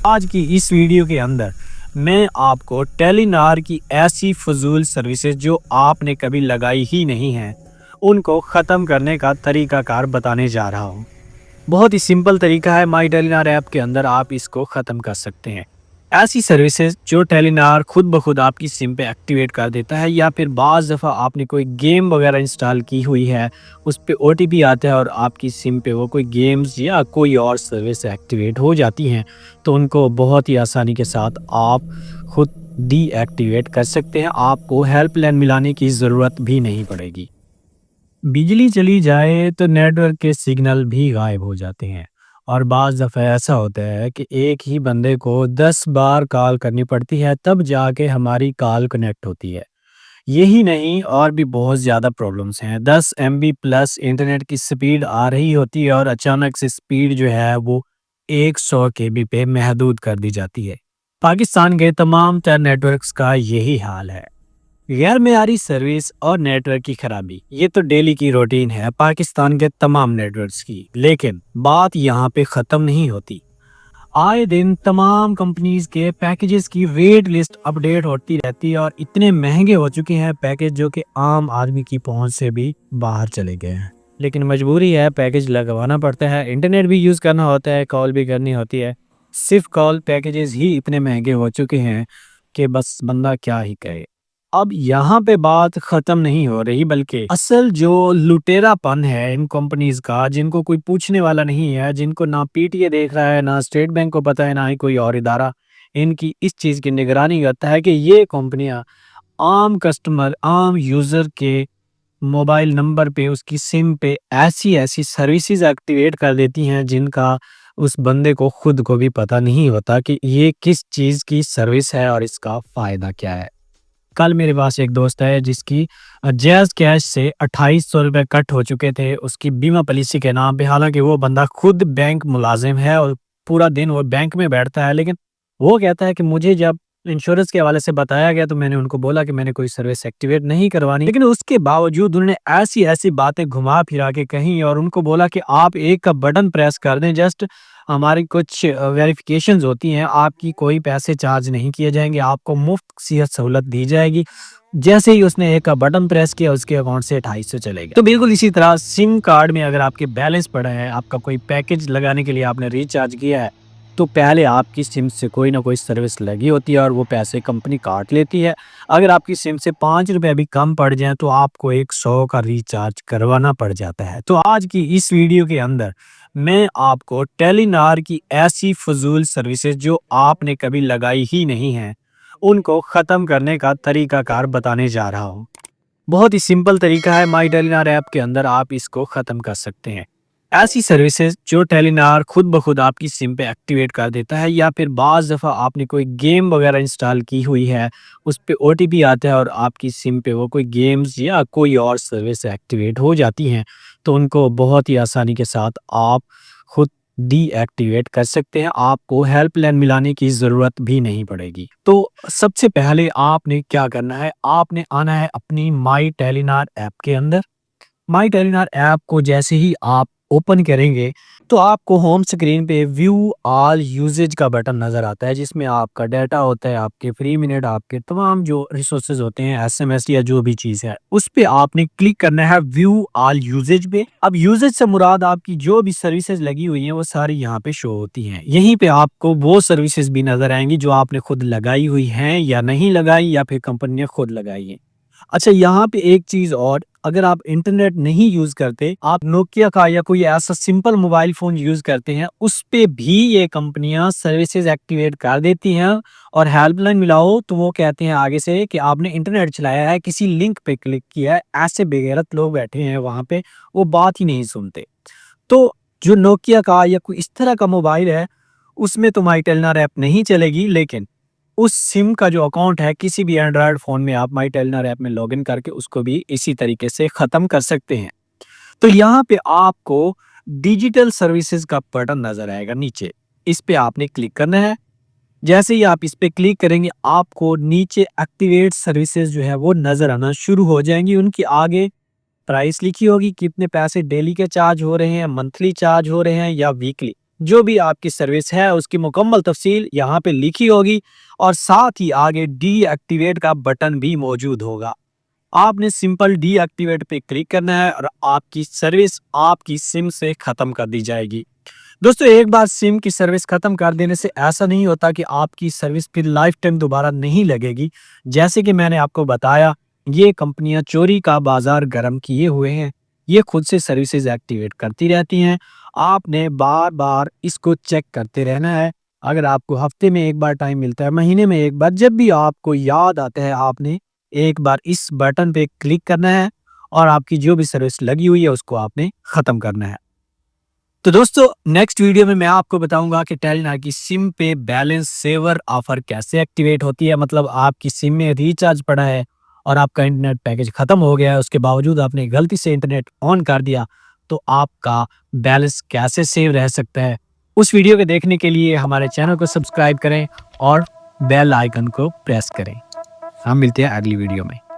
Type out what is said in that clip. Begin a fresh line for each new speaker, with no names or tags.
آج کی اس ویڈیو کے اندر میں آپ کو ٹیلی نار کی ایسی فضول سروسز جو آپ نے کبھی لگائی ہی نہیں ہیں ان کو ختم کرنے کا طریقہ کار بتانے جا رہا ہوں۔ بہت ہی سمپل طریقہ ہے، مائی ٹیلی نار ایپ کے اندر آپ اس کو ختم کر سکتے ہیں۔ ایسی سروسز جو ٹیلی نار خود بخود آپ کی سم پہ ایکٹیویٹ کر دیتا ہے، یا پھر بعض دفعہ آپ نے کوئی گیم وغیرہ انسٹال کی ہوئی ہے، اس پہ او ٹی پی آتا ہے اور آپ کی سم پہ وہ کوئی گیمز یا کوئی اور سروس ایکٹیویٹ ہو جاتی ہیں، تو ان کو بہت ہی آسانی کے ساتھ آپ خود ڈی ایکٹیویٹ کر سکتے ہیں۔ آپ کو ہیلپ لائن ملانے کی ضرورت بھی نہیں پڑے گی۔ بجلی چلی جائے تو نیٹ ورک کے سگنل بھی غائب ہو جاتے ہیں، اور بعض دفعہ ایسا ہوتا ہے کہ ایک ہی بندے کو 10 بار کال کرنی پڑتی ہے تب جا کے ہماری کال کنیکٹ ہوتی ہے۔ یہی نہیں، اور بھی بہت زیادہ پرابلمز ہیں۔ 10 MB پلس انٹرنیٹ کی سپیڈ آ رہی ہوتی ہے اور اچانک سے سپیڈ جو ہے وہ 100 KB پہ محدود کر دی جاتی ہے۔ پاکستان کے تمام تر نیٹ ورکس کا یہی حال ہے۔ غیر معیاری سروس اور نیٹ ورک کی خرابی، یہ تو ڈیلی کی روٹین ہے پاکستان کے تمام نیٹ ورکس کی، لیکن بات یہاں پہ ختم نہیں ہوتی۔ آئے دن تمام کمپنیز کے پیکیجز کی ویٹ لسٹ اپڈیٹ ہوتی رہتی ہے، اور اتنے مہنگے ہو چکے ہیں پیکیج جو کہ عام آدمی کی پہنچ سے بھی باہر چلے گئے ہیں، لیکن مجبوری ہے، پیکیج لگوانا پڑتا ہے۔ انٹرنیٹ بھی یوز کرنا ہوتا ہے، کال بھی کرنی ہوتی ہے۔ صرف کال پیکیجز ہی اتنے مہنگے ہو چکے ہیں کہ بس بندہ کیا ہی کہے۔ اب یہاں پہ بات ختم نہیں ہو رہی، بلکہ اصل جو لٹیرا پن ہے ان کمپنیز کا، جن کو کوئی پوچھنے والا نہیں ہے، جن کو نہ پی ٹی اے دیکھ رہا ہے، نہ اسٹیٹ بینک کو پتہ ہے، نہ ہی کوئی اور ادارہ ان کی اس چیز کی نگرانی کرتا ہے، کہ یہ کمپنیاں عام کسٹمر، عام یوزر کے موبائل نمبر پہ، اس کی سم پہ ایسی سروسز ایکٹیویٹ کر دیتی ہیں جن کا اس بندے کو خود کو بھی پتہ نہیں ہوتا کہ یہ کس چیز کی سروس ہے اور اس کا فائدہ کیا ہے۔ کل میرے پاس ایک دوست ہے جس کی جیز کیش سے 2800 روپے کٹ ہو چکے تھے اس کی بیمہ پالیسی کے نام پہ، حالانکہ وہ بندہ خود بینک ملازم ہے اور پورا دن وہ بینک میں بیٹھتا ہے، لیکن وہ کہتا ہے کہ مجھے جب انشورنس کے حوالے سے بتایا گیا تو میں نے ان کو بولا کہ میں نے کوئی سروس ایکٹیویٹ نہیں کروانی، لیکن اس کے باوجود انہوں نے ایسی باتیں گھما پھرا کے کہیں، اور ان کو بولا کہ آپ ایک کا بٹن پریس کر دیں، جسٹ ہماری کچھ ویریفیکیشنز ہوتی ہیں، آپ کی کوئی پیسے چارج نہیں کیے جائیں گے، آپ کو مفت صحت سہولت دی جائے گی۔ جیسے ہی اس نے ایک کا بٹن پریس کیا، اس کے اکاؤنٹ سے 2800 چلے گئے۔ تو بالکل اسی طرح سم کارڈ میں اگر آپ کے بیلنس پڑا ہے، آپ کا کوئی پیکج لگانے کے لیے آپ نے ریچارج کیا ہے، تو پہلے آپ کی سم سے کوئی نہ کوئی سروس لگی ہوتی ہے اور وہ پیسے کمپنی کاٹ لیتی ہے۔ اگر آپ کی سم سے 5 روپے بھی کم پڑ جائیں تو آپ کو 100 کا ریچارج کروانا پڑ جاتا ہے۔ تو آج کی اس ویڈیو کے اندر میں آپ کو ٹیلی نار کی ایسی فضول سروسز جو آپ نے کبھی لگائی ہی نہیں ہیں ان کو ختم کرنے کا طریقہ کار بتانے جا رہا ہوں۔ بہت ہی سمپل طریقہ ہے، مائی ٹیلی نار ایپ کے اندر آپ اس کو ختم کر سکتے ہیں۔ ایسی سروسز جو ٹیلی نار خود بخود آپ کی سم پہ ایکٹیویٹ کر دیتا ہے، یا پھر بعض دفعہ آپ نے کوئی گیم وغیرہ انسٹال کی ہوئی ہے، اس پہ او ٹی پی آتا ہے اور آپ کی سم پہ وہ کوئی گیمز یا کوئی اور سروس ایکٹیویٹ ہو جاتی ہیں، تو ان کو بہت ہی آسانی کے ساتھ آپ خود ڈی ایکٹیویٹ کر سکتے ہیں۔ آپ کو ہیلپ لائن ملانے کی ضرورت بھی نہیں پڑے گی۔ تو سب سے پہلے آپ نے کیا کرنا ہے، آپ نے آنا ہے اپنی مائی ٹیلی نار ایپ کے اندر۔ مائی ٹیلی نار ایپ کو جیسے ہی آپ اوپن کریں گے تو آپ کو ہوم سکرین پہ ویو آل یوزیج کا بٹن نظر آتا ہے، جس میں آپ کا ڈیٹا ہوتا ہے، آپ کے فری منٹ، آپ کے تمام جو ریسورسز ہوتے ہیں، SMS یا جو بھی چیز ہے، اس پہ آپ نے کلک کرنا ہے ویو آل یوزیج پہ۔ اب یوزیج سے مراد آپ کی جو بھی سروسز لگی ہوئی ہیں وہ ساری یہاں پہ شو ہوتی ہیں۔ یہیں پہ آپ کو وہ سروسز بھی نظر آئیں گی جو آپ نے خود لگائی ہوئی ہیں یا نہیں لگائی، یا پھر کمپنی نے خود لگائی ہیں۔ اچھا، یہاں پہ ایک چیز اور، اگر آپ انٹرنیٹ نہیں یوز کرتے، آپ نوکیا کا یا کوئی ایسا سمپل موبائل فون یوز کرتے ہیں، اس پہ بھی یہ کمپنیاں سروسز ایکٹیویٹ کر دیتی ہیں، اور ہیلپ لائن ملاؤ تو وہ کہتے ہیں آگے سے کہ آپ نے انٹرنیٹ چلایا ہے، کسی لنک پہ کلک کیا ہے۔ ایسے بے غیرت لوگ بیٹھے ہیں وہاں پہ، وہ بات ہی نہیں سنتے۔ تو جو نوکیا کا یا کوئی اس طرح کا موبائل ہے، اس میں تو مائی ٹیلی نار ایپ نہیں چلے گی، لیکن اس سم کا جو اکاؤنٹ ہے کسی بھی اینڈرائیڈ فون میں، آپ مائی ٹیلی نار ایپ میں لاگ ان کر کے اس کو بھی اسی طریقے سے ختم کر سکتے ہیں۔ تو یہاں پہ آپ کو ڈیجیٹل سروسز کا بٹن نظر آئے گا نیچے، اس پہ آپ نے کلک کرنا ہے۔ جیسے ہی آپ اس پہ کلک کریں گے، آپ کو نیچے ایکٹیویٹ سروسز جو ہے وہ نظر آنا شروع ہو جائیں گی۔ ان کی آگے پرائس لکھی ہوگی، کتنے پیسے ڈیلی کے چارج ہو رہے ہیں، منتھلی چارج ہو رہے ہیں یا ویکلی۔ جو بھی آپ کی سروس ہے اس کی مکمل تفصیل یہاں پہ لکھی ہوگی اور ساتھ ہی آگے ڈی ایکٹیویٹ کا بٹن بھی موجود ہوگا۔ آپ نے سمپل ڈی ایکٹیویٹ پہ کلک کرنا ہے اور آپ کی سروس آپ کی سم سے ختم کر دی جائے گی۔ دوستو ایک بار سم کی سروس ختم کر دینے سے ایسا نہیں ہوتا کہ آپ کی سروس پھر لائف ٹائم دوبارہ نہیں لگے گی۔ جیسے کہ میں نے آپ کو بتایا یہ کمپنیاں چوری کا بازار گرم کیے ہوئے ہیں، یہ خود سے سروسز ایکٹیویٹ کرتی رہتی ہیں۔ آپ نے بار بار اس کو چیک کرتے رہنا ہے۔ اگر آپ کو ہفتے میں ایک بار ٹائم ملتا ہے، مہینے میں ایک بار، جب بھی آپ کو یاد آتا ہے آپ نے ایک بار اس بٹن پہ کلک کرنا ہے اور آپ کی جو بھی سروس لگی ہوئی ہے اس کو آپ نے ختم کرنا ہے۔ تو دوستو نیکسٹ ویڈیو میں آپ کو بتاؤں گا کہ ٹیلی نار کی سم پہ بیلنس سیور آفر کیسے ایکٹیویٹ ہوتی ہے۔ مطلب آپ کی سم میں ریچارج پڑا ہے اور آپ کا انٹرنیٹ پیکج ختم ہو گیا ہے، اس کے باوجود آپ نے غلطی سے انٹرنیٹ آن کر دیا تو آپ کا بیلنس کیسے سیو رہ سکتا ہے۔ اس ویڈیو کو دیکھنے کے لیے ہمارے چینل کو سبسکرائب کریں اور بیل آئیکن کو پریس کریں۔ ہم ملتے ہیں اگلی ویڈیو میں۔